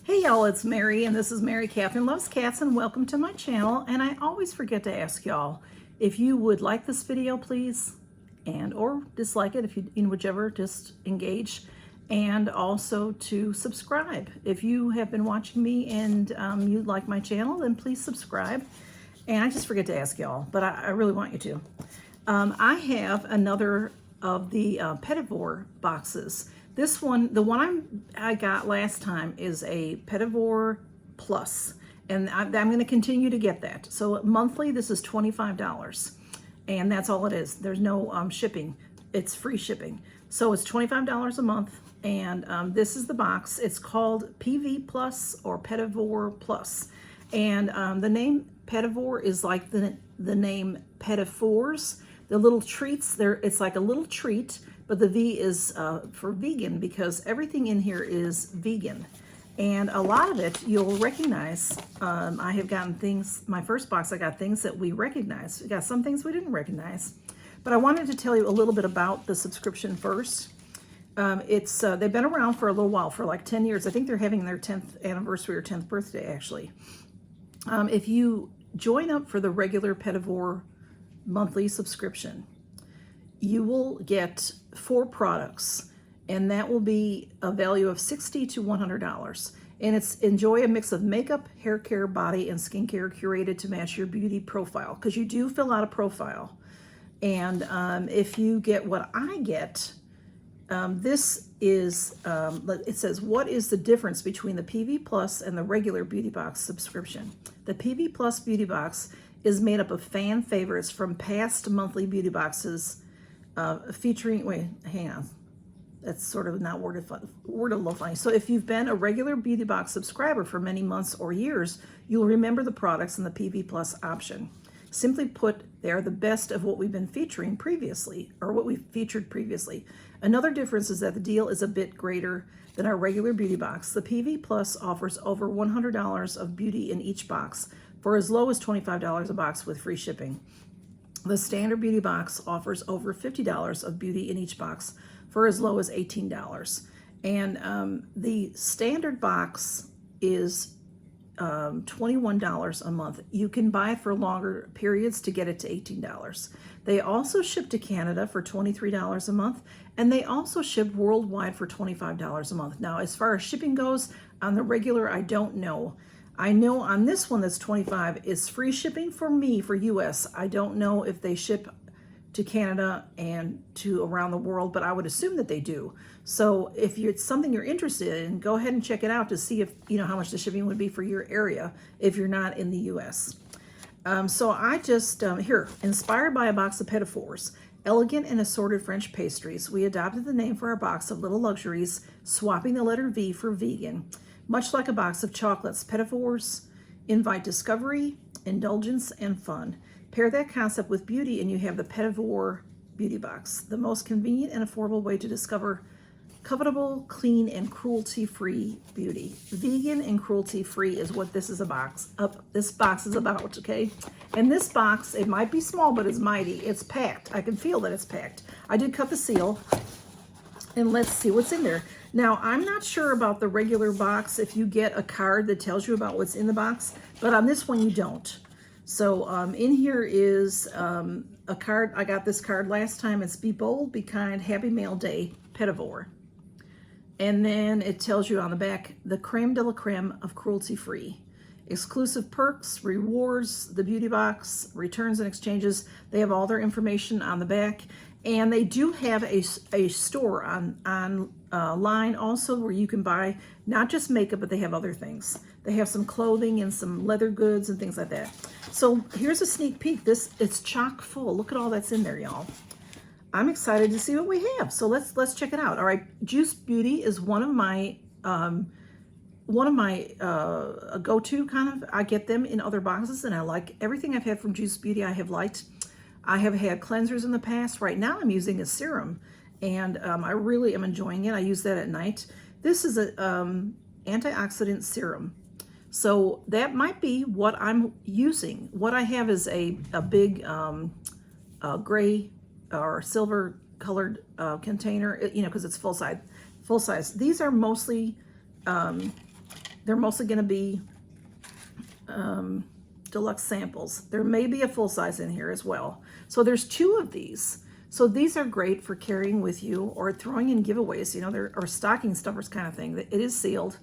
Hey y'all, it's Mary and this is Mary Catherine Loves Cats and welcome to my channel. And I always forget to ask y'all if you would like this video, please, and or dislike it if you whichever, just engage, and also to subscribe. If you have been watching me and you like my channel, then please subscribe. And I just forget to ask y'all, but I really want you to. I have another of the Petit Vour boxes. This one, the one I got last time, is a Petit Vour Plus, and I'm going to continue to get that. So monthly, this is $25, and that's all it is. There's no shipping. It's free shipping. So it's $25 a month, and this is the box. It's called PV Plus or Petit Vour Plus, and the name Petit Vour is like the name Petit Fours. The little treats, it's like a little treat, but the V is for vegan because everything in here is vegan. And a lot of it you'll recognize. I have gotten things, my first box I got things that we recognize. We got some things we didn't recognize. But I wanted to tell you a little bit about the subscription first. They've been around for a little while, for like 10 years. I think they're having their 10th anniversary or 10th birthday actually. If you join up for the regular Petit Vour monthly subscription, you will get 4 products, and that will be a value of $60 to $100. And it's enjoy a mix of makeup, hair care, body, and skincare curated to match your beauty profile, because you do fill out a profile. And if you get what I get, this is, it says, what is the difference between the PV Plus and the regular Beauty Box subscription? The PV Plus Beauty Box is made up of fan favorites from past monthly beauty boxes featuring, wait, hang on. That's sort of not worded a little funny. So if you've been a regular Beauty Box subscriber for many months or years, you'll remember the products in the PV Plus option. Simply put, they are the best of what we've been featuring previously, or what we've featured previously. Another difference is that the deal is a bit greater than our regular Beauty Box. The PV Plus offers over $100 of beauty in each box for as low as $25 a box with free shipping. The standard Beauty Box offers over $50 of beauty in each box for as low as $18. And the standard box is $21 a month. You can buy it for longer periods to get it to $18. They also ship to Canada for $23 a month, and they also ship worldwide for $25 a month. Now, as far as shipping goes, on the regular, I don't know. I know on this one that's $25 is free shipping for me for US. I don't know if they ship to Canada and to around the world, but I would assume that they do. So if it's something you're interested in, go ahead and check it out to see if you know how much the shipping would be for your area if you're not in the US. So I just, here, inspired by a box of Petit Fours, elegant and assorted French pastries, we adopted the name for our box of little luxuries, swapping the letter V for vegan. Much like a box of chocolates, Petit Fours invite discovery, indulgence, and fun. Pair that concept with beauty and you have the Petit Vour Beauty Box, the most convenient and affordable way to discover covetable, clean, and cruelty-free beauty. Vegan and cruelty-free is what this is this box is about, okay? And this box, it might be small, but it's mighty. It's packed. I can feel that it's packed. I did cut the seal, and let's see what's in there. Now, I'm not sure about the regular box if you get a card that tells you about what's in the box, but on this one you don't. So in here is a card. I got this card last time. It's Be Bold, Be Kind, Happy Mail Day, Petit Vour. And then it tells you on the back, the creme de la creme of cruelty-free. Exclusive perks, rewards, the beauty box, returns and exchanges. They have all their information on the back. And they do have a store online also where you can buy not just makeup, but they have other things. They have some clothing and some leather goods and things like that. So here's a sneak peek. It's chock full. Look at all that's in there, y'all. I'm excited to see what we have. So let's check it out. All right, Juice Beauty is one of my go-to kind of. I get them in other boxes, and I like everything I've had from Juice Beauty. I have liked. I have had cleansers in the past. Right now I'm using a serum, and I really am enjoying it. I use that at night. This is a antioxidant serum. So that might be what I'm using. What I have is a big gray or silver colored container, you know, because it's full size. These are mostly They're mostly going to be deluxe samples. There may be a full size in here as well. So there's 2 of these. So these are great for carrying with you or throwing in giveaways, you know, they're or stocking stuffers kind of thing. It is sealed.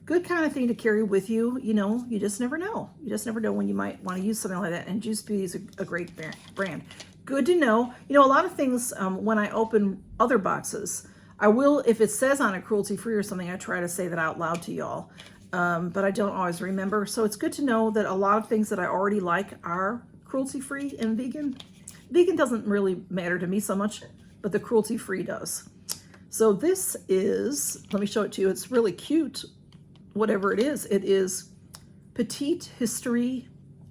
Good kind of thing to carry with you, you know, you just never know. You just never know when you might want to use something like that. And Juice Beauty is a great brand. Good to know. You know, a lot of things, when I open other boxes, I will, if it says on it cruelty-free or something, I try to say that out loud to y'all. But I don't always remember. So it's good to know that a lot of things that I already like are cruelty-free and vegan. Vegan doesn't really matter to me so much, but the cruelty-free does. So this is, let me show it to you. It's really cute, whatever it is Petite History,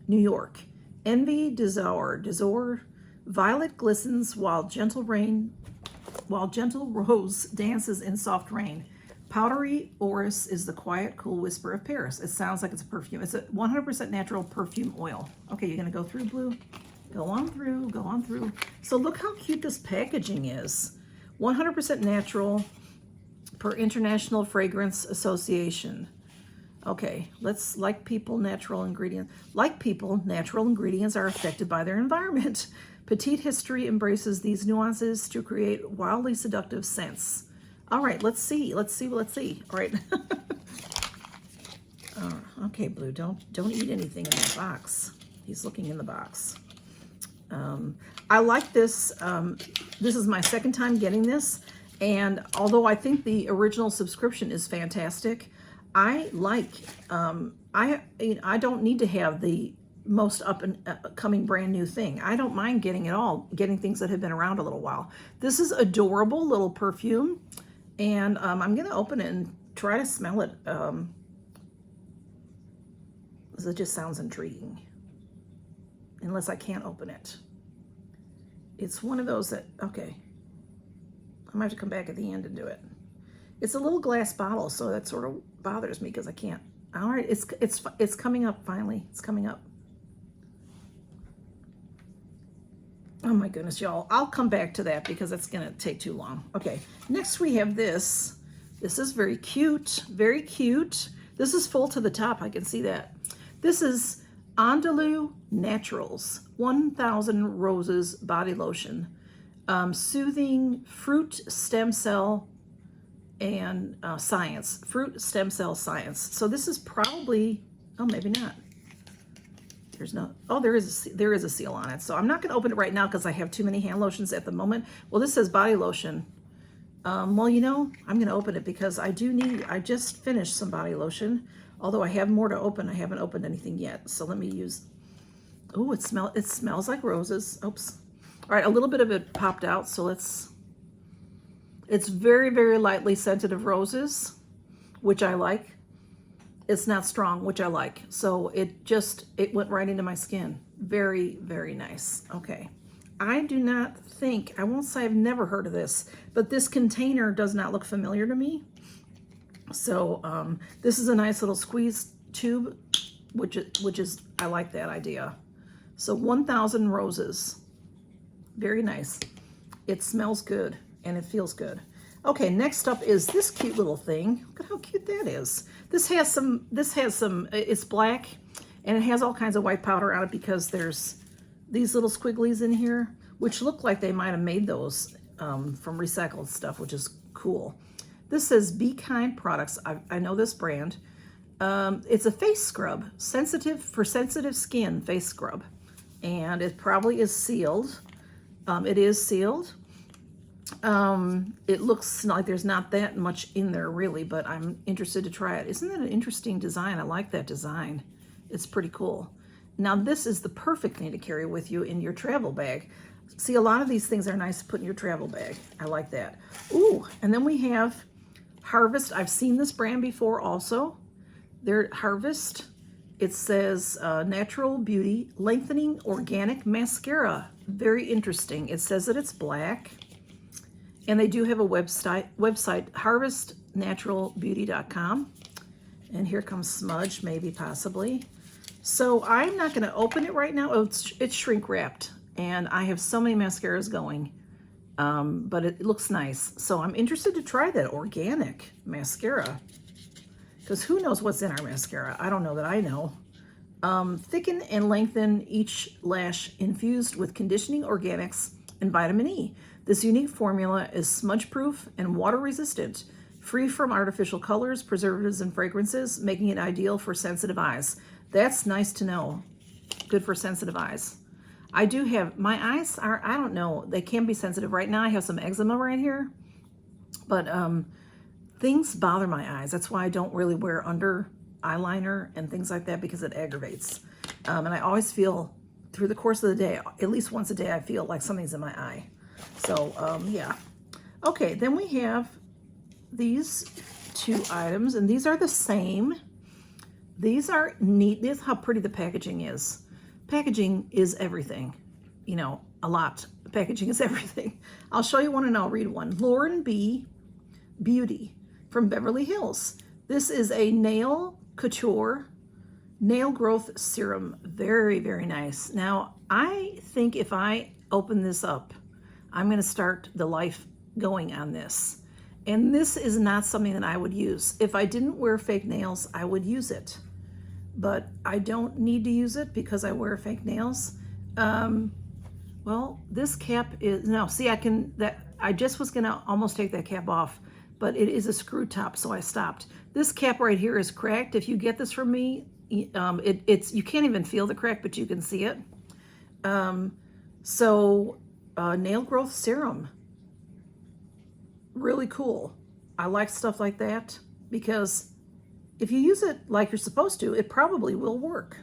New York. Envy, Desor, violet glistens while gentle rose dances in soft rain. Powdery orris is the quiet, cool whisper of Paris. It sounds like it's a perfume. It's a 100% natural perfume oil. Okay, you're gonna go through, Blue? Go on through. So look how cute this packaging is. 100% natural per International Fragrance Association. Okay, let's like people, natural ingredients. Like people, natural ingredients are affected by their environment. Petite History embraces these nuances to create wildly seductive scents. All right, let's see. All right. Okay, Blue, don't eat anything in that box. He's looking in the box. I like this. This is my second time getting this, and although I think the original subscription is fantastic, I like, I don't need to have the most up and coming brand new thing. I don't mind getting it all, getting things that have been around a little while. This is adorable little perfume, and I'm going to open it and try to smell it. It just sounds intriguing. Unless I can't open it. It's one of those that, okay, I might have to come back at the end and do it. It's a little glass bottle, so that sort of bothers me because I can't. All right, it's coming up finally. It's coming up. Oh my goodness, y'all. I'll come back to that because it's gonna take too long. Okay, next we have this. This is very cute, very cute. This is full to the top, I can see that. This is Andalou Naturals 1000 Roses Body Lotion. Soothing fruit stem cell and science. Fruit stem cell science. So this is probably, oh, maybe not. There's no, oh, there is a seal on it. So I'm not going to open it right now because I have too many hand lotions at the moment. Well, this says body lotion. Well, you know, I'm going to open it because I just finished some body lotion. Although I have more to open, I haven't opened anything yet. So let me use, oh, it smells like roses. Oops. All right, a little bit of it popped out, so it's very, very lightly scented of roses, which I like. It's not strong, which I like. So it went right into my skin. Very, very nice. Okay. I do not think, I won't say I've never heard of this, but this container does not look familiar to me. So this is a nice little squeeze tube, which is, I like that idea. So 1000 Roses, very nice. It smells good and it feels good. Okay, next up is this cute little thing. Look at how cute that is. This has some, it's black and it has all kinds of white powder on it because there's these little squigglies in here, which look like they might have made those from recycled stuff, which is cool. This says Be Kind Products. I know this brand. It's a face scrub, for sensitive skin face scrub. And it probably is sealed. It is sealed. It looks like there's not that much in there really, but I'm interested to try it. Isn't that an interesting design? I like that design. It's pretty cool. Now this is the perfect thing to carry with you in your travel bag. See, a lot of these things are nice to put in your travel bag. I like that. Ooh, and then we have Harvest. I've seen this brand before also. They're Harvest. It says Natural Beauty Lengthening Organic Mascara. Very interesting. It says that it's black. And they do have a website harvestnaturalbeauty.com. And here comes smudge, maybe, possibly. So I'm not going to open it right now. Oh, it's shrink wrapped. And I have so many mascaras going. But it looks nice. So I'm interested to try that organic mascara. because who knows what's in our mascara? I don't know that I know. Thicken and lengthen each lash infused with conditioning organics and vitamin E. This unique formula is smudge-proof and water-resistant, free from artificial colors, preservatives, and fragrances, making it ideal for sensitive eyes. That's nice to know. Good for sensitive eyes. I do have, my eyes are, I don't know, they can be sensitive. Right now I have some eczema right here, but things bother my eyes. That's why I don't really wear under eyeliner and things like that, because it aggravates. And I always feel through the course of the day, at least once a day, I feel like something's in my eye. So yeah. Okay, then we have these two items, and these are the same. These are neat. This is how pretty the packaging is. Packaging is everything. You know, a lot. Packaging is everything. I'll show you one and I'll read one. Lauren B. Beauty from Beverly Hills. This is a nail couture nail growth serum. Very, very nice. Now, I think if I open this up, I'm going to start the life going on this. And this is not something that I would use. If I didn't wear fake nails, I would use it. But I don't need to use it because I wear fake nails. Well, this cap is, no, see, I just was going to almost take that cap off, but it is a screw top, so I stopped. This cap right here is cracked. If you get this from me, you can't even feel the crack, but you can see it. Nail growth serum. Really cool. I like stuff like that because if you use it like you're supposed to, it probably will work.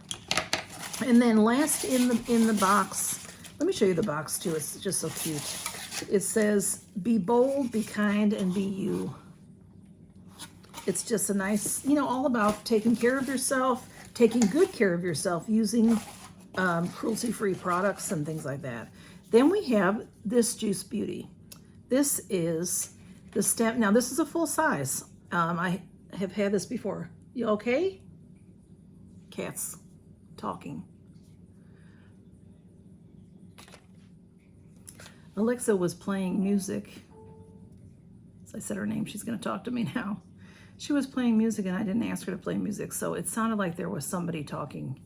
And then last in the box, let me show you the box too. It's just so cute. It says, be bold, be kind, and be you. It's just a nice, you know, all about taking care of yourself, taking good care of yourself, using cruelty-free products and things like that. Then we have this Juice Beauty. This is the stem. Now this is a full size. I have had this before. You okay? Cat's talking. Alexa was playing music. As I said her name, she's going to talk to me now. She was playing music and I didn't ask her to play music, so it sounded like there was somebody talking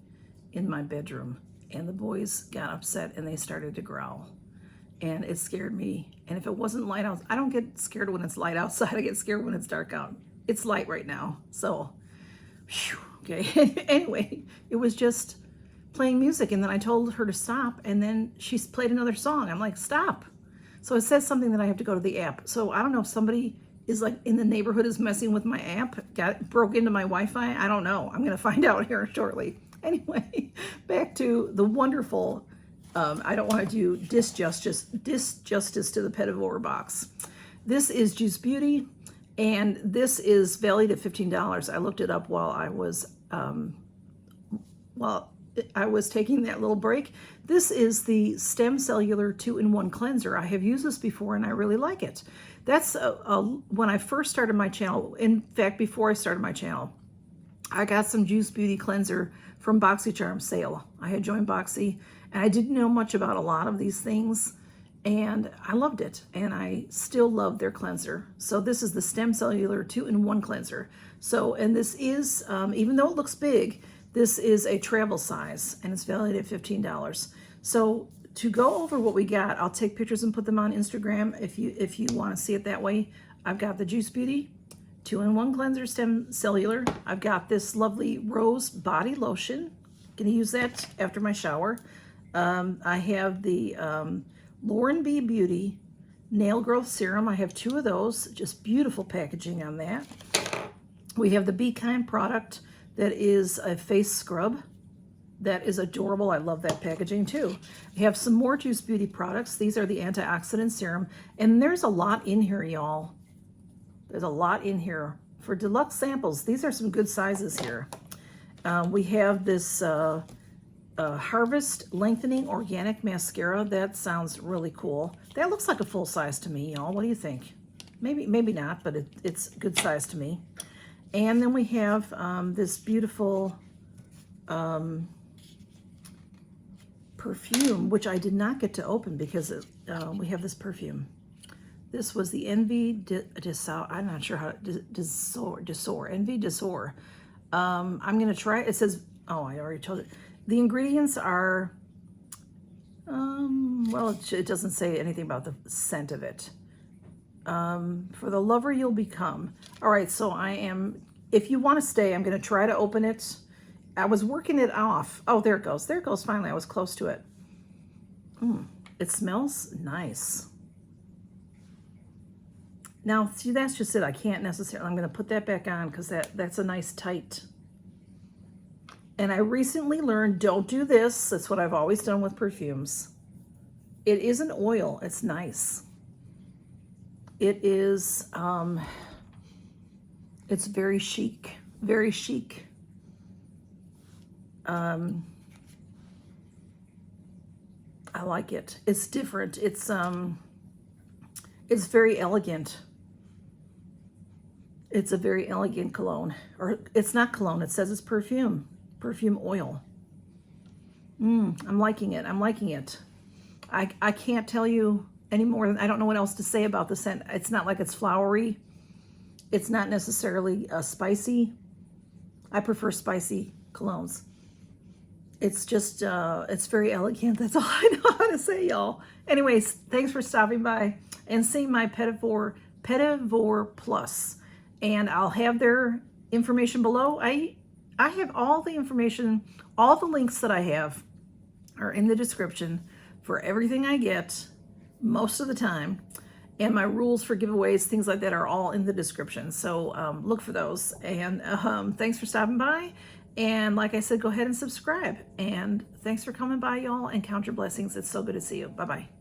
in my bedroom, and the boys got upset and they started to growl, and it scared me. And if it wasn't light out, I don't get scared when it's light outside. I get scared when it's dark out. It's light right now, so whew, okay. Anyway, it was just playing music, and then I told her to stop, and then she played another song. I'm like, stop. So it says something that I have to go to the app. So I don't know if somebody is like in the neighborhood is messing with my app, broke into my Wi-Fi. I don't know. I'm going to find out here shortly. Anyway, back to the wonderful, I don't want to do disjustice to the Petit Vour box. This is Juice Beauty, and this is valued at $15. I looked it up while I was taking that little break. This is the Stem Cellular 2-in-1 Cleanser. I have used this before and I really like it. That's when I first started my channel. In fact, before I started my channel, I got some Juice Beauty Cleanser from Boxycharm sale. I had joined Boxy and I didn't know much about a lot of these things, and I loved it, and I still love their cleanser. So this is the Stem Cellular 2-in-1 Cleanser. So, and this is, even though it looks big, this is a travel size, and it's valued at $15. So to go over what we got, I'll take pictures and put them on Instagram if you want to see it that way. I've got the Juice Beauty 2-in-1 Cleanser Stem Cellular. I've got this lovely rose body lotion. Gonna use that after my shower. I have the Lauren B. Beauty Nail Growth Serum. I have 2 of those. Just beautiful packaging on that. We have the Be Kind product that is a face scrub. That is adorable. I love that packaging too. We have some more Juice Beauty products. These are the antioxidant serum. And there's a lot in here, y'all. There's a lot in here. For deluxe samples, these are some good sizes here. We have this Harvest Lengthening Organic Mascara. That sounds really cool. That looks like a full size to me, y'all. What do you think? Maybe not, but it's good size to me. And then we have this beautiful perfume, which I did not get to open because we have this perfume. This was the Envy Dessor. I'm not sure how Dessor. Envy Dessor. I'm gonna try. It says, oh, I already told it. The ingredients are, well, it doesn't say anything about the scent of it. For the lover you'll become. All right, so I am. If you want to stay, I'm gonna try to open it. I was working it off. Oh, there it goes. There it goes. Finally, I was close to it. It smells nice. Now, see, that's just it. I can't necessarily, I'm going to put that back on because that's a nice tight. And I recently learned, don't do this. That's what I've always done with perfumes. It is an oil. It's nice. It is, it's very chic. Very chic. I like it. It's different. It's very elegant. It's a very elegant cologne. Or it's not cologne, it says it's perfume. Perfume oil. I'm liking it. I'm liking it. I can't tell you any more than, I don't know what else to say about the scent. It's not like it's flowery. It's not necessarily spicy. I prefer spicy colognes. It's just, it's very elegant. That's all I know how to say, y'all. Anyways, thanks for stopping by and seeing my Petit Vour Plus. And I'll have their information below. I have all the information, all the links that I have are in the description for everything I get most of the time. And my rules for giveaways, things like that are all in the description. So look for those. And thanks for stopping by. And like I said, go ahead and subscribe. And thanks for coming by, y'all, and count your blessings. It's so good to see you. Bye-bye.